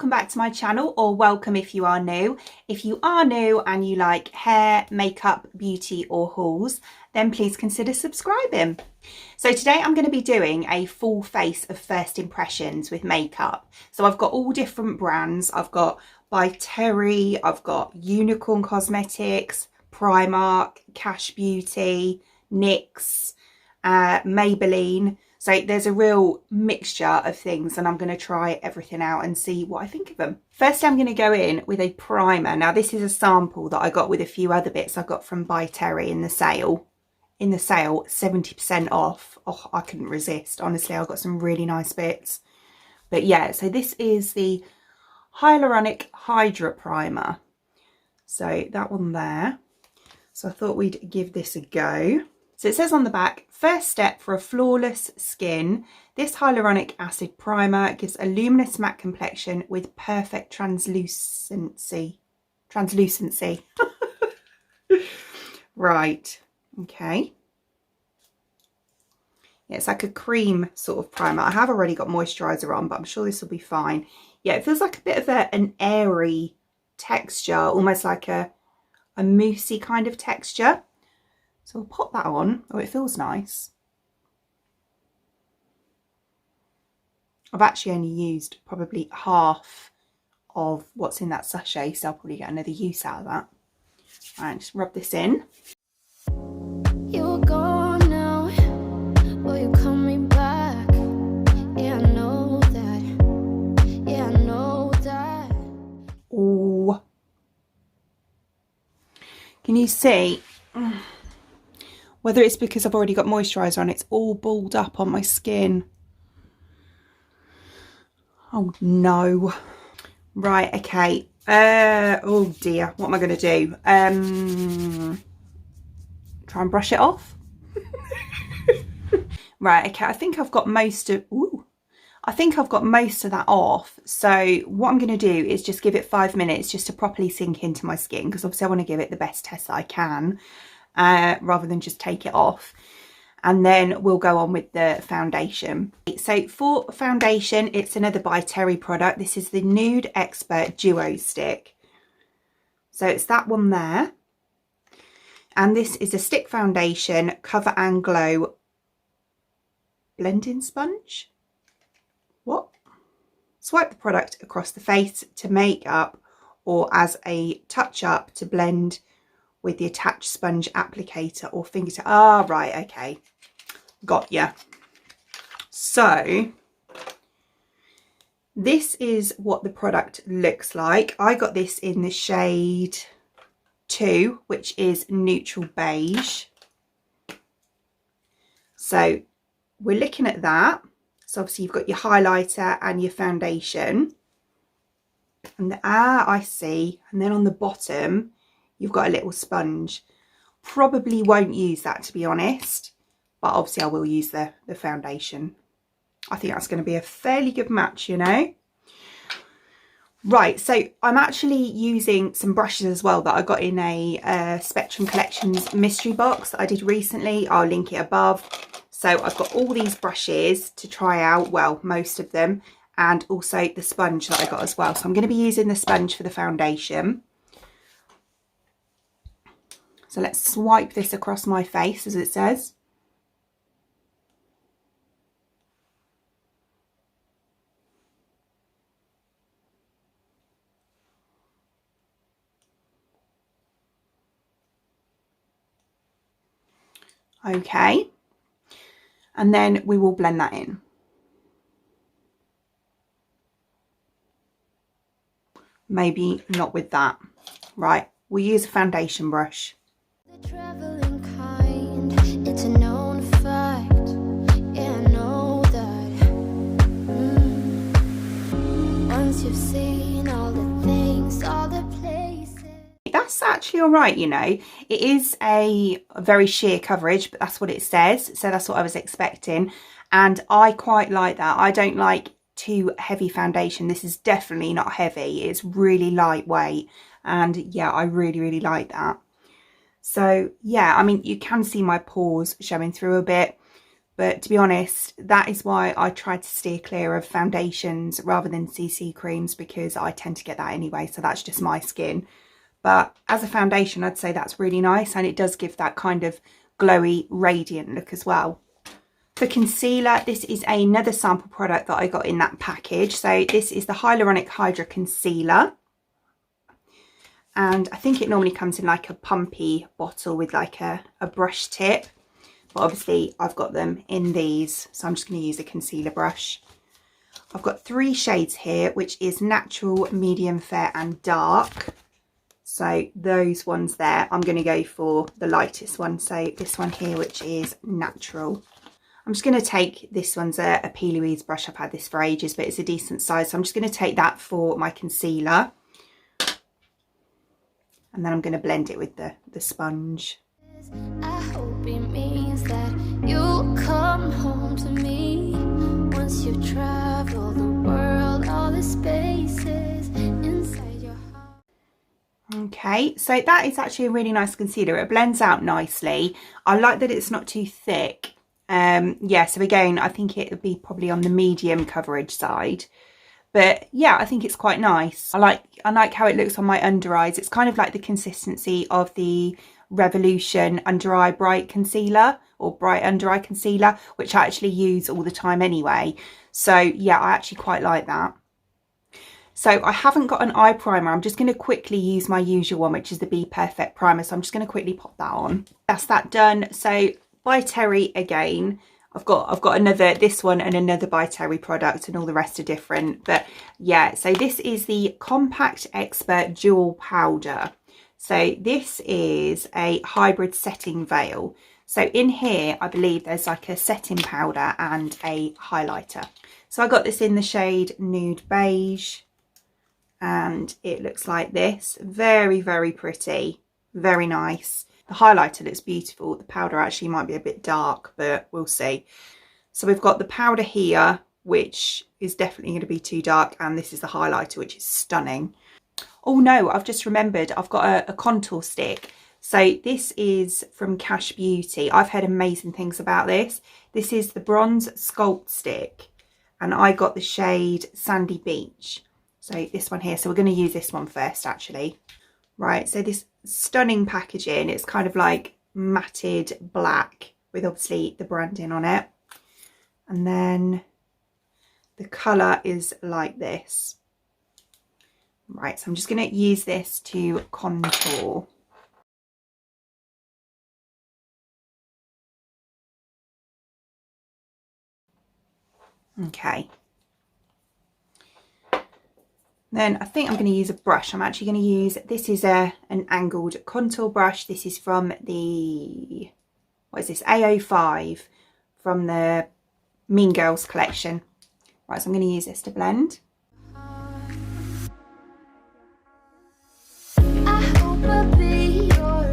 welcome back to my channel, or welcome if you are new. If you are new and you like hair, makeup, beauty or hauls, then please consider subscribing. So today I'm going to be doing a full face of first impressions with makeup. So I've got all different brands. I've got by Terry, I've got Unicorn Cosmetics, Primark, Kash Beauty, Nyx, Maybelline. So there's a real mixture of things and I'm going to try everything out and see what I think of them. First, I'm going to go in with a primer. Now this is a sample that I got with a few other bits I got from By Terry in the sale. 70% off. Oh, I couldn't resist. Honestly, I got some really nice bits. But yeah, so this is the Hyaluronic Hydra primer. So that one there. So I thought we'd give this a go. So it says on the back, first step for a flawless skin. This hyaluronic acid primer gives a luminous matte complexion with perfect translucency. Right, okay. Yeah, it's like a cream sort of primer. I have already got moisturiser on, but I'm sure this will be fine. Yeah, it feels like a bit of an airy texture, almost like a moussey kind of texture. So we'll pop that on. Oh, it feels nice. I've actually only used probably half of what's in that sachet, so I'll probably get another use out of that. All right, just rub this in. You're gone now, will you coming back? Yeah, I know that. Yeah, I know that. Oh, can you see? Whether it's because I've already got moisturiser on, it's all balled up on my skin. Oh no. Right, okay. Oh dear, what am I going to do? Try and brush it off? Right, okay, I think I've got most of... I think I've got most of that off. So what I'm going to do is just give it 5 minutes just to properly sink into my skin, because obviously I want to give it the best test that I can. Rather than just take it off, and then we'll go on with the foundation. So for foundation, it's another By Terry product. This is the Nude Expert Duo Stick. So it's that one there, and this is a stick foundation cover and glow blending sponge. What? Swipe the product across the face to make up or as a touch up to blend with the attached sponge applicator or fingertip. Ah, right, okay. Got ya. So this is what the product looks like. I got this in the shade 2, which is neutral beige. So we're looking at that. So obviously you've got your highlighter and your foundation. And I see. And then on the bottom, you've got a little sponge. Probably won't use that, to be honest, but obviously I will use the foundation. I think that's going to be a fairly good match, you know. Right, so I'm actually using some brushes as well that I got in a Spectrum Collections mystery box that I did recently. I'll link it above. So I've got all these brushes to try out, well, most of them, and also the sponge that I got as well. So I'm going to be using the sponge for the foundation. So let's swipe this across my face, as it says. Okay. And then we will blend that in. Maybe not with that. Right, we'll use a foundation brush. The traveling kind, it's a known fact. Yeah, I know that. Once you've seen all the things, all the places. That's actually all right, you know. It is a very sheer coverage, but that's what it says. So that's what I was expecting. And I quite like that. I don't like too heavy foundation. This is definitely not heavy. It's really lightweight. And yeah, I really, really like that. So yeah, I mean, you can see my pores showing through a bit, But to be honest, that is why I try to steer clear of foundations rather than CC creams, because I tend to get that anyway. So that's just my skin. But as a foundation, I'd say that's really nice. And it does give that kind of glowy, radiant look as well. For concealer, this is another sample product that I got in that package. So this is the Hyaluronic Hydra Concealer. And I think it normally comes in like a pumpy bottle with like a brush tip. But obviously I've got them in these, so I'm just going to use a concealer brush. I've got 3 shades here, which is natural, medium, fair and dark. So those ones there, I'm going to go for the lightest one. So this one here, which is natural. I'm just going to take, this one's a P. brush. I've had this for ages, but it's a decent size. So I'm just going to take that for my concealer. And then I'm going to blend it with the sponge. I hope it means that you'll come home to me once you've traveled the world, all the spaces inside your heart. Okay, so that is actually a really nice concealer. It blends out nicely. I like that it's not too thick. Yeah, so again, I think it would be probably on the medium coverage side. But yeah, I think it's quite nice. I like how it looks on my under eyes. It's kind of like the consistency of the Revolution Under Eye Bright Concealer, or Bright Under Eye Concealer, which I actually use all the time anyway. So yeah, I actually quite like that. So I haven't got an eye primer. I'm just going to quickly use my usual one, which is the Be Perfect primer. So I'm just going to quickly pop that on. That's that done. So by Terry again. I've got another, this one and another by Terry product, and all the rest are different. But yeah, so this is the Compact Expert Dual Powder. So this is a hybrid setting veil. So in here, I believe there's like a setting powder and a highlighter. So I got this in the shade Nude Beige, and it looks like this. Very, very pretty, very nice. The highlighter looks beautiful. The powder actually might be a bit dark, but we'll see. So we've got the powder here, which is definitely going to be too dark. And this is the highlighter, which is stunning. Oh no, I've just remembered I've got a contour stick. So this is from Kash Beauty. I've heard amazing things about this. This is the Bronze Sculpt Stick. And I got the shade Sandy Beach. So this one here. So we're going to use this one first, actually. Right, so this stunning packaging, it's kind of like matted black with obviously the branding on it. And then the colour is like this. Right, so I'm just going to use this to contour. Okay. Then I think I'm going to use a brush. I'm actually going to use, this is an angled contour brush. This is from the, what is this, A05 from the Mean Girls collection. Right, so I'm going to use this to blend. I hope I'll be your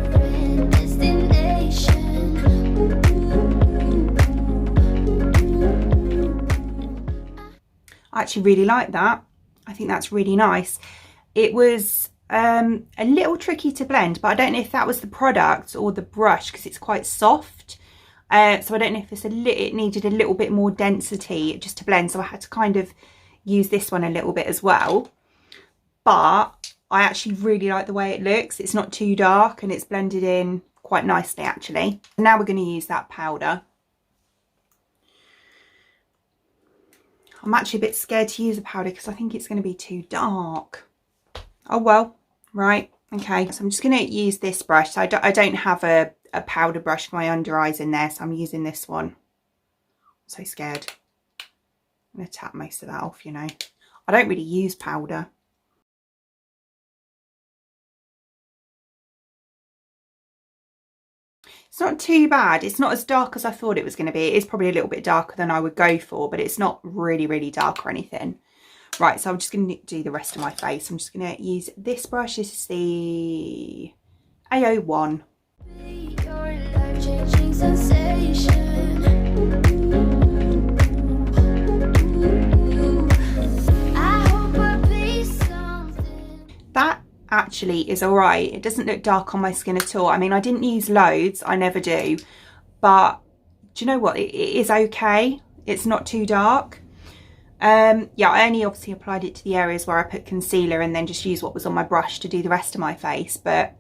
destination. I actually really like that. I think that's really nice. It was a little tricky to blend, but I don't know if that was the product or the brush, because it's quite soft. So I don't know if it needed a little bit more density just to blend. So I had to kind of use this one a little bit as well. But I actually really like the way it looks. It's not too dark and it's blended in quite nicely, actually. Now we're going to use that powder. I'm actually a bit scared to use the powder because I think it's going to be too dark. Oh well, right, okay. So I'm just going to use this brush. So I don't have a powder brush for my under eyes in there, so I'm using this one. I'm so scared. I'm going to tap most of that off, you know. I don't really use powder. It's not too bad. It's not as dark as I thought it was going to be. It is probably a little bit darker than I would go for, but it's not really, really dark or anything. Right, so I'm just going to do the rest of my face. I'm just going to use this brush. This is the A01. Your life-changing sensation. I hope I'll be something. That actually is all right. It doesn't look dark on my skin at all. I mean, I didn't use loads. I never do. But do you know what? It is okay. It's not too dark. Yeah, I only obviously applied it to the areas where I put concealer and then just used what was on my brush to do the rest of my face. But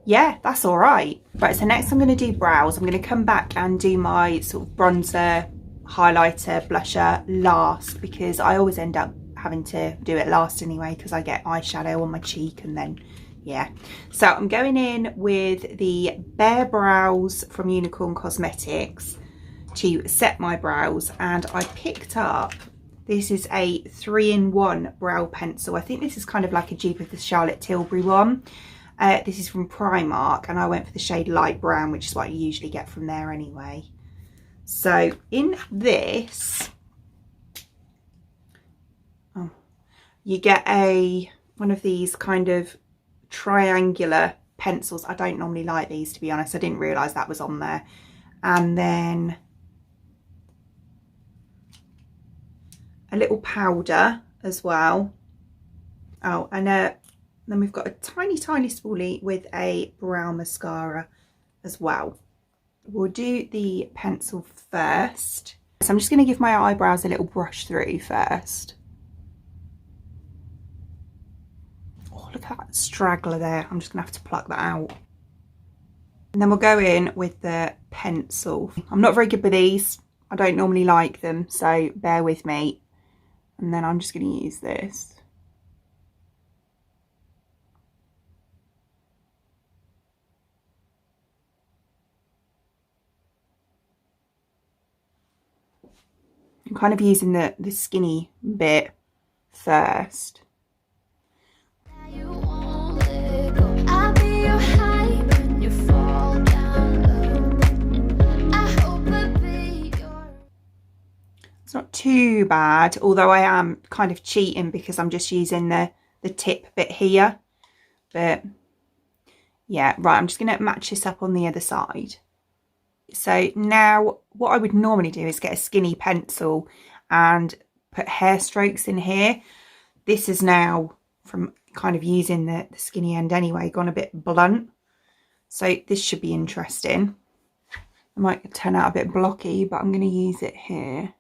yeah, that's all right. Right, so next I'm going to do brows. I'm going to come back and do my sort of bronzer, highlighter, blusher last, because I always end up having to do it last anyway because I get eyeshadow on my cheek and then, yeah. So I'm going in with the Bare Brows from Unicorn Cosmetics to set my brows, and I picked up, this is a 3-in-1 brow pencil. I think this is kind of like a dupe of the Charlotte Tilbury one. This is from Primark, and I went for the shade light brown, which is what you usually get from there anyway. So in this, you get one of these kind of triangular pencils. I don't normally like these, to be honest. I didn't realise that was on there. And then a little powder as well. Oh, and then we've got a tiny spoolie with a brow mascara as well. We'll do the pencil first. So I'm just going to give my eyebrows a little brush through first. Oh, look at that straggler there. I'm just going to have to pluck that out. And then we'll go in with the pencil. I'm not very good with these. I don't normally like them, so bear with me. And then I'm just going to use this. I'm kind of using the skinny bit first. It's not too bad, although I am kind of cheating because I'm just using the tip bit here. But yeah, right, I'm just going to match this up on the other side. So now what I would normally do is get a skinny pencil and put hair strokes in here. This is now, from kind of using the skinny end anyway, gone a bit blunt. So this should be interesting. It might turn out a bit blocky, but I'm going to use it here.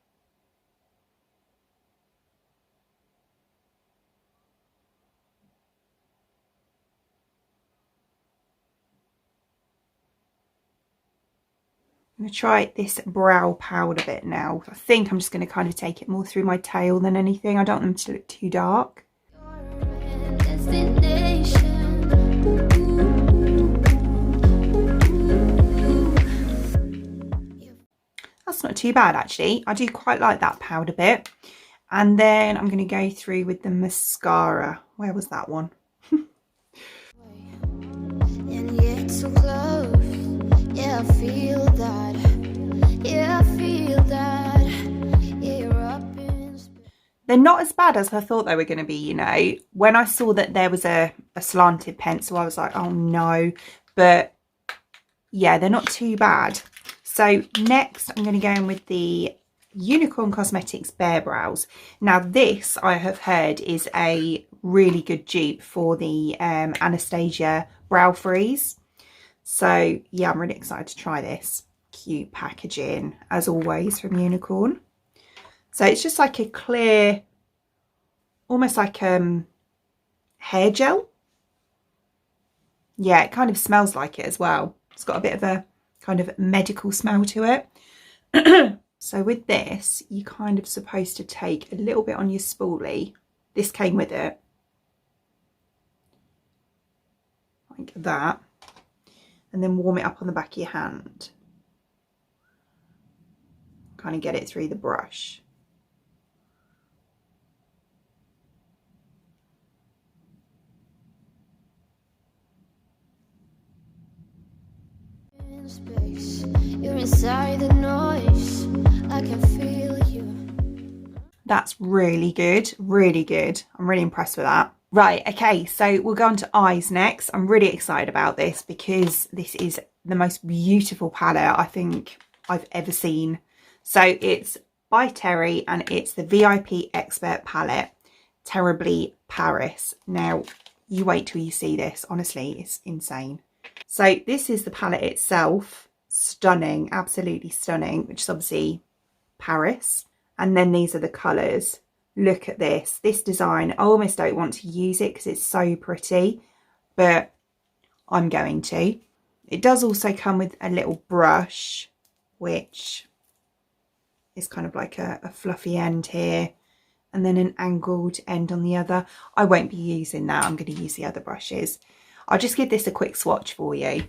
I'm going to try this brow powder bit now. I think I'm just going to kind of take it more through my tail than anything. I don't want them to look too dark. That's not too bad actually. I do quite like that powder bit. And then I'm going to go through with the mascara. Where was that one? And yet so close. Yeah, I feel that. Yeah, I feel that. Yeah, you're up in space. They're not as bad as I thought they were going to be, you know. When I saw that there was a slanted pencil, I was like, oh no. But yeah, they're not too bad. So next I'm going to go in with the Unicorn Cosmetics Bare Brows. Now this, I have heard, is a really good dupe for the Anastasia Brow Freeze. So yeah, I'm really excited to try this. Cute packaging as always from Unicorn. So it's just like a clear, almost like hair gel. Yeah, it kind of smells like it as well. It's got a bit of a kind of medical smell to it. So with this, you're kind of supposed to take a little bit on your spoolie. This came with it. Like that. And then warm it up on the back of your hand. Kind of get it through the brush. In space, you're inside the noise. I can feel you. That's really good, really good. I'm really impressed with that. Right, okay, so we'll go on to eyes next. I'm really excited about this because this is the most beautiful palette I think I've ever seen. So it's by Terry and it's the VIP Expert Palette, Terribly Paris. Now, you wait till you see this. Honestly, it's insane. So this is the palette itself. stunning, absolutely stunning, which is obviously Paris. And then these are the colours. Look at this design. I almost don't want to use it because it's so pretty, but I'm going to. It does also come with a little brush, which is kind of like a fluffy end here, and then an angled end on the other. I won't be using that. I'm going to use the other brushes. I'll just give this a quick swatch for you.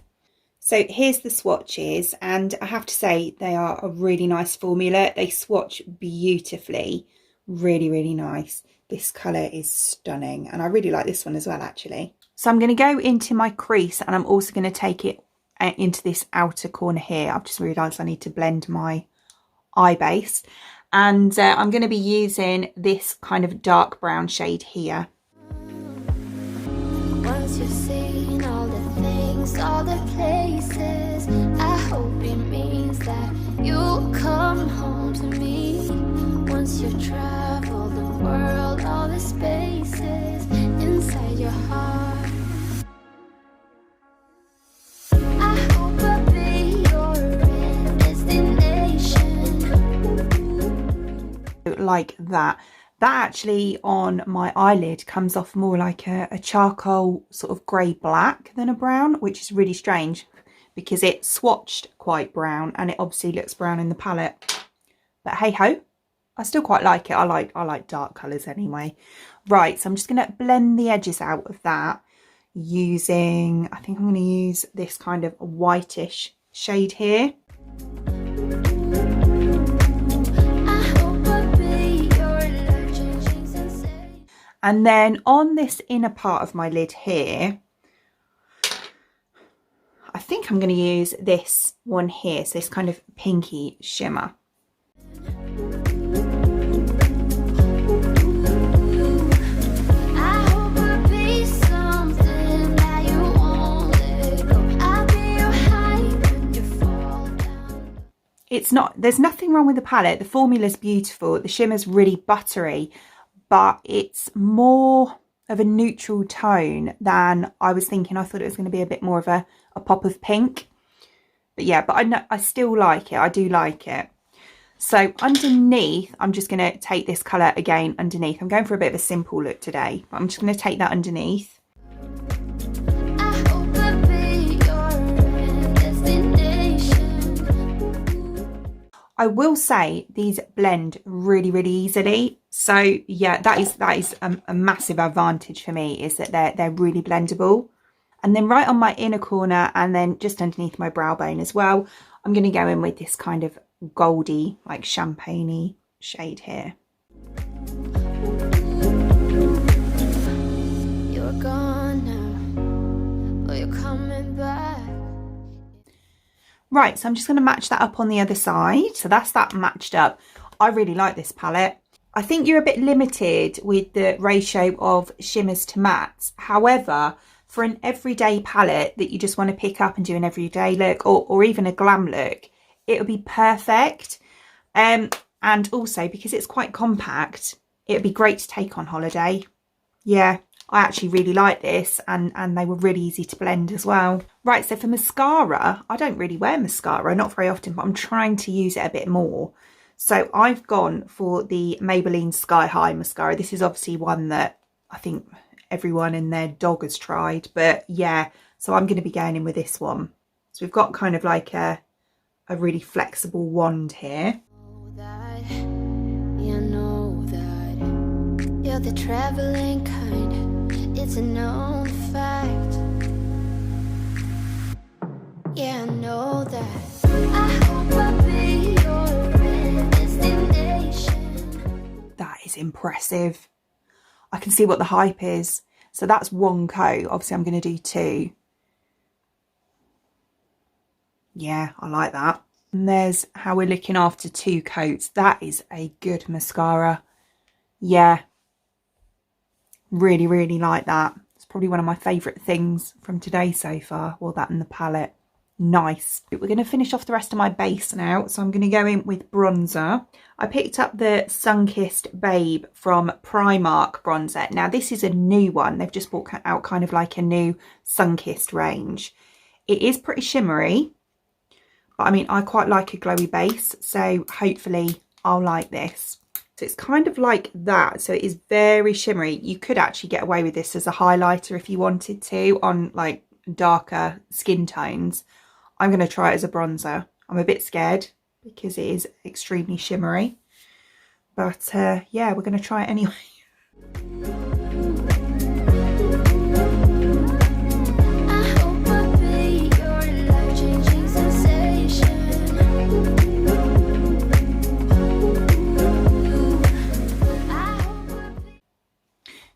So here's the swatches, and I have to say they are a really nice formula. They swatch beautifully. Really, really nice. This colour is stunning, and I really like this one as well, actually. So I'm going to go into my crease, and I'm also going to take it into this outer corner here. I've just realised I need to blend my eye base, and I'm going to be using this kind of dark brown shade here. Once you've seen all the things, all the places, I hope it means that you'll come home to me. Once you've traveled the world, all the spaces inside your heart, I hope I'll be your destination. Like that. That actually on my eyelid comes off more like a charcoal sort of grey black than a brown, which is really strange because it's swatched quite brown and it obviously looks brown in the palette. But hey ho, I still quite like it. I like dark colours anyway. Right, so I'm just going to blend the edges out of that using, I think I'm going to use this kind of whitish shade here. And then on this inner part of my lid here, I think I'm going to use this one here. So this kind of pinky shimmer. It's not, there's nothing wrong with the palette. The formula's beautiful. The shimmer's really buttery, but it's more of a neutral tone than I was thinking. I thought it was going to be a bit more of a pop of pink. But yeah, but I still like it. I do like it. So underneath, I'm just going to take this colour again underneath. I'm going for a bit of a simple look today, but I'm just going to take that underneath. I will say these blend really, really easily. So yeah, that is a massive advantage for me, is that they're really blendable. And then right on my inner corner and then just underneath my brow bone as well, I'm going to go in with this kind of goldy, like champagne-y shade here. You're gone now, but you're coming back. Right, so I'm just going to match that up on the other side. So that's that matched up. I really like this palette. I think you're a bit limited with the ratio of shimmers to mattes. However, for an everyday palette that you just want to pick up and do an everyday look, or even a glam look, it would be perfect. And also because it's quite compact, it would be great to take on holiday. Yeah, I actually really like this, and they were really easy to blend as well. Right, so for mascara, I don't really wear mascara, not very often, but I'm trying to use it a bit more. So I've gone for the Maybelline Sky High mascara. This is obviously one that I think everyone and their dog has tried, but yeah, so I'm going to be going in with this one. So we've got kind of like a really flexible wand here. You know that you're the traveling kind, it's a known fact. Yeah, I know that. I hope I'll be your destination. That is impressive. I can see what the hype is. So that's one coat. Obviously I'm going to do two. Yeah, I like that. And there's how we're looking after two coats. That is a good mascara. Yeah. Really, really like that. It's probably one of my favourite things from today so far. Well, that and the palette. Nice. We're going to finish off the rest of my base now. So I'm going to go in with bronzer. I picked up the Sunkissed Babe from Primark bronzer. Now this is a new one. They've just brought out kind of like a new Sunkissed range. It is pretty shimmery, But I mean, I quite like a glowy base, so hopefully I'll like this. So it's kind of like that. So it is very shimmery. You could actually get away with this as a highlighter if you wanted to on like darker skin tones. I'm going to try it as a bronzer. I'm a bit scared because it is extremely shimmery. But yeah, we're going to try it anyway.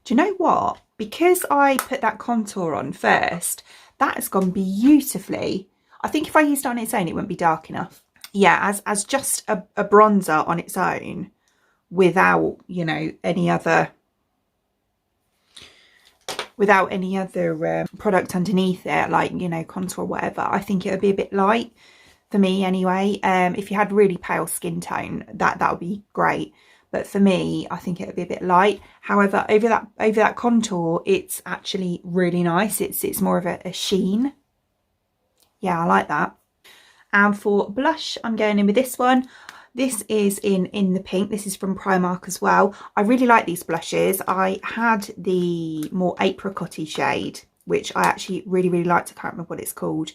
Do you know what? Because I put that contour on first, that has gone beautifully. I think if I used it on its own, it wouldn't be dark enough. Yeah, as just a bronzer on its own, without, you know, any other product underneath it, like, you know, contour or whatever, I think it would be a bit light for me anyway. If you had really pale skin tone, that would be great. But for me, I think it would be a bit light. However, over that contour, it's actually really nice. It's more of a sheen. Yeah, I like that. And for blush, I'm going in with this one. This is in the pink. This is from Primark as well. I really like these blushes. I had the more apricot-y shade, which I actually really, really liked. I can't remember what it's called.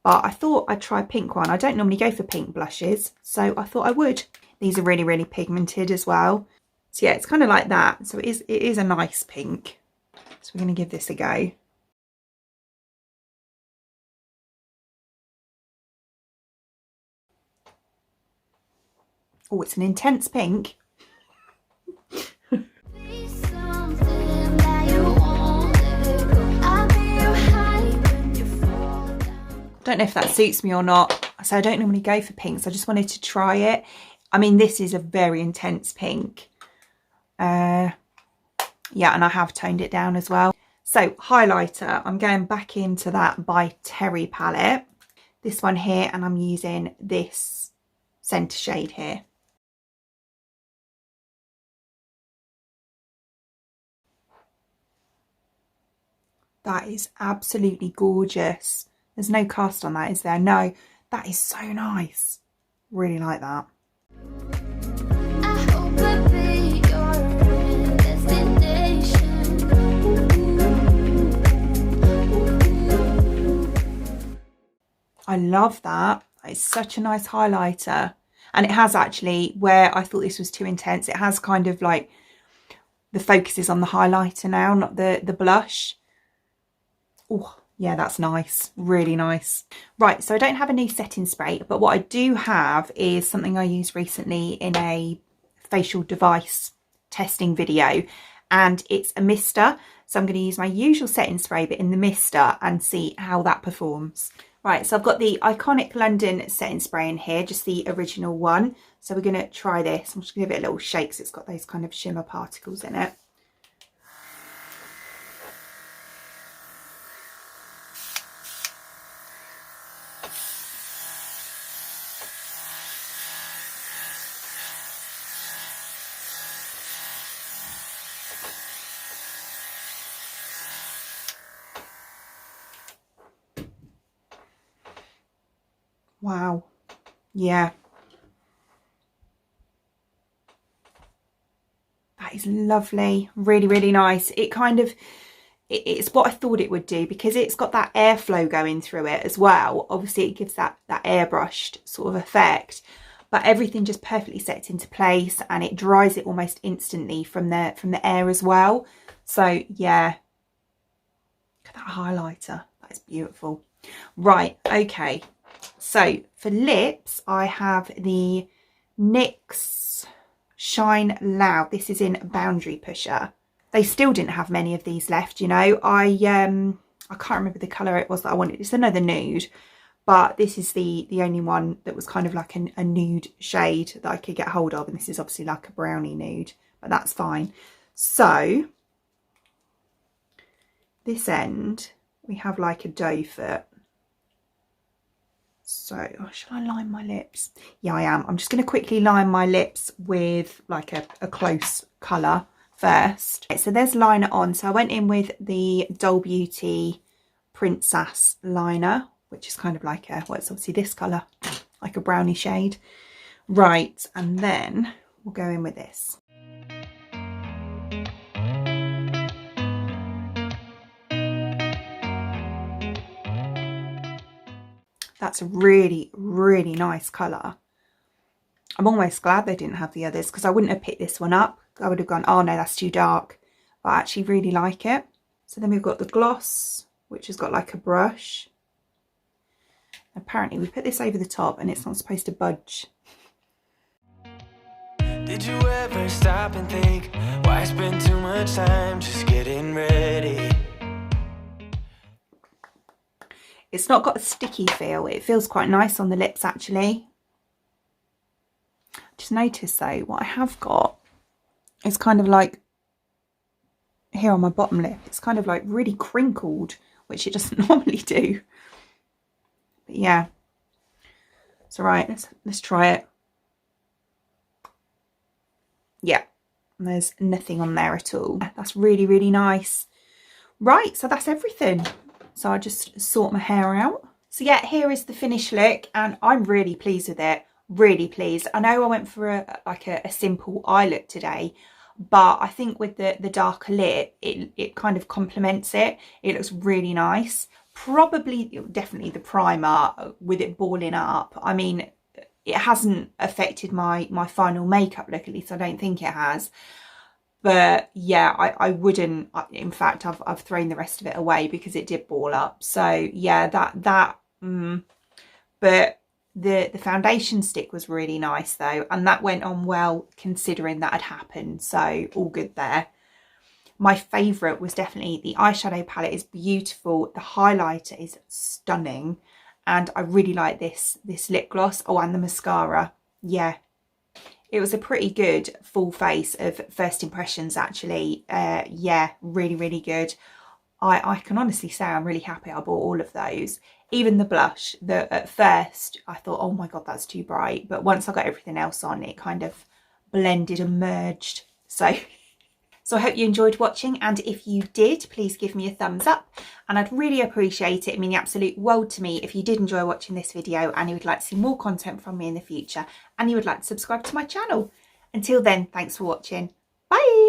But I thought I'd try a pink one. I don't normally go for pink blushes, so I thought I would. These are really, really pigmented as well. So yeah, it's kind of like that. So it is a nice pink. So we're going to give this a go. Oh, it's an intense pink. Don't know if that suits me or not. So I don't normally go for pinks. I just wanted to try it. I mean, this is a very intense pink. Yeah, and I have toned it down as well. So highlighter, I'm going back into that by Terry palette. This one here, and I'm using this centre shade here. That is absolutely gorgeous. There's no cast on that, is there? No, that is so nice. Really like that. I love that. It's such a nice highlighter. And it has actually, where I thought this was too intense, it has kind of like, the focus is on the highlighter now, not the blush. Oh, yeah, that's nice. Really nice. Right, so I don't have a new setting spray, but what I do have is something I used recently in a facial device testing video, and it's a mister. So I'm going to use my usual setting spray, but in the mister, and see how that performs. Right, so I've got the Iconic London setting spray in here, just the original one. So we're going to try this. I'm just going to give it a little shake because it's got those kind of shimmer particles in it. Wow. Yeah. That is lovely. Really, really nice. It kind of, it's what I thought it would do because it's got that airflow going through it as well. Obviously it gives that airbrushed sort of effect, but everything just perfectly sets into place and it dries it almost instantly from the air as well. So yeah, look at that highlighter. That is beautiful. Right, okay. So for lips, I have the NYX Shine Loud. This is in Boundary Pusher. They still didn't have many of these left, you know. I can't remember the colour it was that I wanted. It's another nude, but this is the only one that was kind of like a nude shade that I could get hold of. And this is obviously like a brownie nude, but that's fine. So this end, we have like a doe foot. So, shall I line my lips? Yeah, I am. I'm just going to quickly line my lips with like a close colour first. Okay, so there's liner on. So I went in with the Doll Beauty Princess liner, which is kind of like a, well, it's obviously this colour. like a brownie shade. Right, and then we'll go in with this. That's a really, really nice colour. I'm almost glad they didn't have the others because I wouldn't have picked this one up. I would have gone, oh no, that's too dark. But I actually really like it. So then we've got the gloss, which has got like a brush. Apparently we put this over the top and it's not supposed to budge. Did you ever stop and think, why spend too much time just getting ready? It's not got a sticky feel. It feels quite nice on the lips actually. Just notice though, what I have got is kind of like here on my bottom lip. It's kind of like really crinkled, which it doesn't normally do. But yeah. It's alright, let's try it. Yeah, there's nothing on there at all. That's really, really nice. Right, so that's everything. So I just sort my hair out. So yeah, here is the finished look and I'm really pleased with it. Really pleased. I know I went for a simple eye look today, but I think with the darker lip, it kind of complements it. It looks really nice. Probably, definitely the primer with it balling up. I mean, it hasn't affected my final makeup look, at least I don't think it has. But yeah, I wouldn't, in fact, I've thrown the rest of it away because it did ball up. So yeah, but the foundation stick was really nice though. And that went on well considering that had happened. So all good there. My favourite was definitely the eyeshadow palette is beautiful. The highlighter is stunning. And I really like this lip gloss. Oh, and the mascara. Yeah. It was a pretty good full face of first impressions, actually. Yeah, really, really good. I can honestly say I'm really happy I bought all of those. Even the blush, at first I thought, oh my God, that's too bright. But once I got everything else on, it kind of blended and merged. So I hope you enjoyed watching, and if you did, please give me a thumbs up and I'd really appreciate it. It means the absolute world to me if you did enjoy watching this video and you would like to see more content from me in the future and you would like to subscribe to my channel. Until then, thanks for watching. Bye!